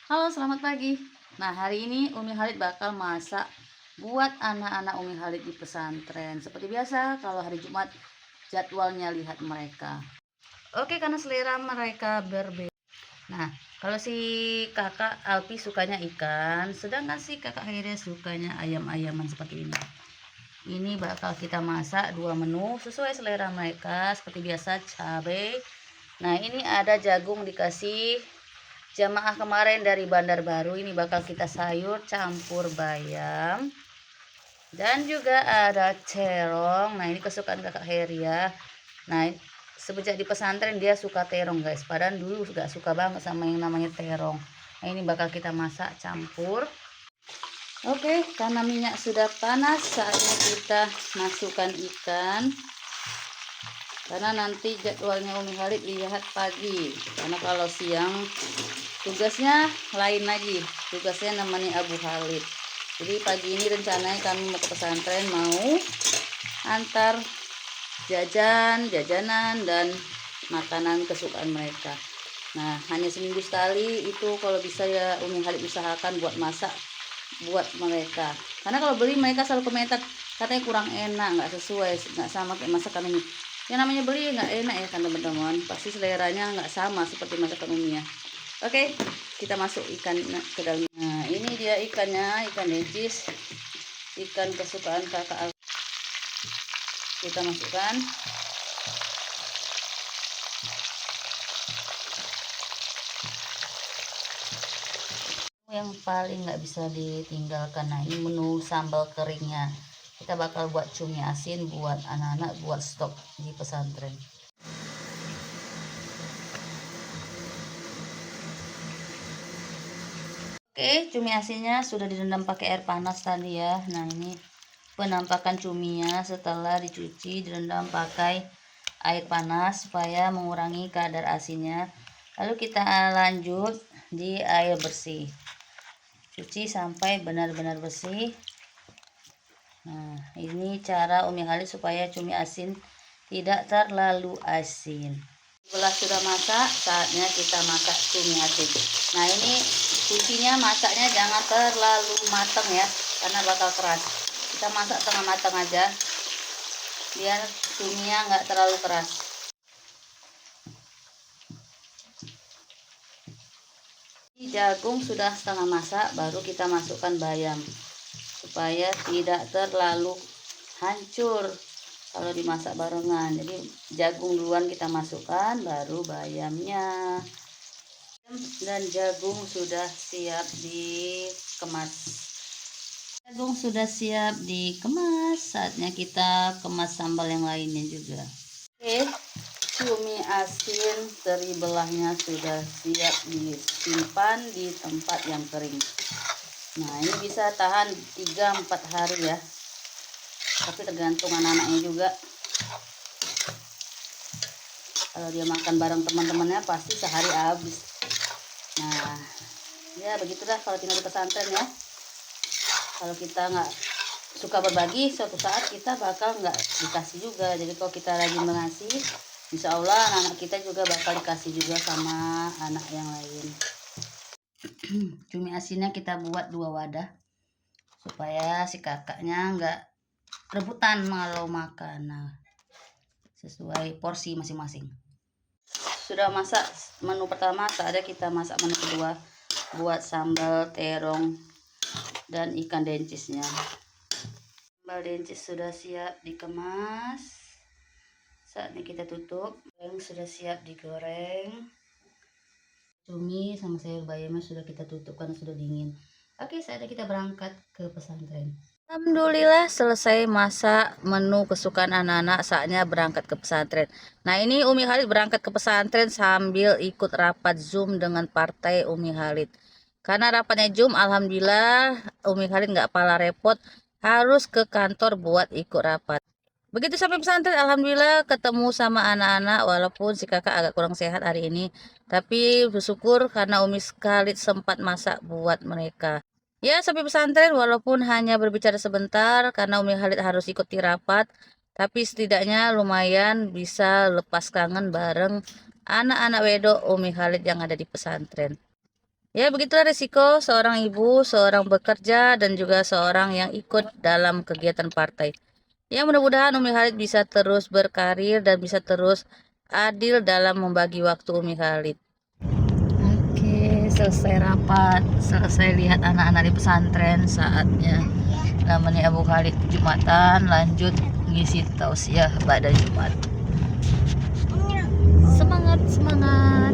Halo, selamat pagi. Nah, hari ini Umi Halid bakal masak buat anak-anak Umi Halid di pesantren. Seperti biasa, kalau hari Jumat jadwalnya lihat mereka. Oke, karena selera mereka berbeda. Nah, kalau si kakak Alpi sukanya ikan, sedangkan si kakak Hede sukanya ayam-ayaman seperti ini. Ini bakal kita masak dua menu sesuai selera mereka. Seperti biasa, cabai. Nah, ini ada jagung dikasih jamaah kemarin dari Bandar Baru. Ini bakal kita sayur campur bayam, dan juga ada terong. Nah, ini kesukaan kakak Heria. Nah, semenjak di pesantren dia suka terong, guys. Padahal dulu gak suka banget sama yang namanya terong. Nah, ini bakal kita masak campur. Oke, karena minyak sudah panas, saatnya kita masukkan ikan. Karena nanti jadwalnya Umi Halid lihat pagi, karena kalau siang tugasnya lain lagi, tugasnya namanya Abu Halid. Jadi pagi ini rencananya kami mau ke pesantren, mau antar jajanan dan makanan kesukaan mereka. Nah, hanya seminggu sekali itu kalau bisa ya Umi Halid usahakan buat masak buat mereka, karena kalau beli mereka selalu komentar katanya kurang enak, nggak sesuai, nggak sama kayak masakan Umi. Yang namanya beli nggak enak ya kan teman-teman, pasti seleranya nggak sama seperti masakan Umi ya. Oke, kita masuk ikan ke dalam. Nah, ini dia ikannya, ikan dencis, ikan kesukaan kakak. Kita masukkan. Yang paling nggak bisa ditinggalkan, nah ini menu sambal keringnya. Kita bakal buat cumi asin buat anak-anak, buat stok di pesantren. Oke, cumi asinnya sudah direndam pakai air panas tadi ya. Nah, ini penampakan cuminya setelah dicuci direndam pakai air panas supaya mengurangi kadar asinnya. Lalu kita lanjut di air bersih. Cuci sampai benar-benar bersih. Nah, ini cara Umi Halid supaya cumi asin tidak terlalu asin. Setelah sudah masak, saatnya kita masak cumi asin. Nah, ini kuncinya masaknya jangan terlalu matang ya, karena bakal keras. Kita masak setengah matang aja, biar cuminya nggak terlalu keras. Jagung sudah setengah masak, baru kita masukkan bayam supaya tidak terlalu hancur kalau dimasak barengan. Jadi jagung duluan kita masukkan, baru bayamnya. Dan jagung sudah siap dikemas. Jagung sudah siap dikemas, saatnya kita kemas sambal yang lainnya juga. Oke, cumi asin teri belahnya sudah siap disimpan di tempat yang kering. Nah, ini bisa tahan 3-4 hari ya, tapi tergantung anak-anaknya juga. Kalau dia makan bareng teman-temannya pasti sehari habis. Nah, ya begitulah kalau tinggal di pesantren ya. Kalau kita nggak suka berbagi, suatu saat kita bakal nggak dikasih juga. Jadi kalau kita rajin mengasih, insya Allah anak kita juga bakal dikasih juga sama anak yang lain. Cumi asinnya kita buat 2 wadah supaya si kakaknya nggak rebutan kalau makan. Nah, sesuai porsi masing-masing. Sudah masak menu pertama, saatnya kita masak menu kedua buat sambal terong dan ikan dencisnya. Sambal dencis sudah siap dikemas, saatnya kita tutup. Yang sudah siap digoreng, cumi sama sayur bayamnya sudah kita tutup karena sudah dingin. Oke, saatnya kita berangkat ke pesantren. Alhamdulillah selesai masak menu kesukaan anak-anak, saatnya berangkat ke pesantren. Nah, ini Umi Halid berangkat ke pesantren sambil ikut rapat Zoom dengan partai Umi Halid. Karena rapatnya Zoom, alhamdulillah Umi Halid nggak pala repot harus ke kantor buat ikut rapat. Begitu sampai pesantren, alhamdulillah ketemu sama anak-anak, walaupun si kakak agak kurang sehat hari ini. Tapi bersyukur karena Umi Halid sempat masak buat mereka. Ya, sampai pesantren walaupun hanya berbicara sebentar karena Umi Halid harus ikuti rapat, tapi setidaknya lumayan bisa lepas kangen bareng anak-anak wedok Umi Halid yang ada di pesantren. Ya, begitulah risiko seorang ibu, seorang bekerja, dan juga seorang yang ikut dalam kegiatan partai. Ya, mudah-mudahan Umi Khalid bisa terus berkarir dan bisa terus adil dalam membagi waktu Umi Khalid. Oke, selesai rapat, selesai lihat anak-anak di pesantren, saatnya namanya Abu Khalid Jumatan, lanjut ngisi tausiah pada Jumat. Semangat, semangat.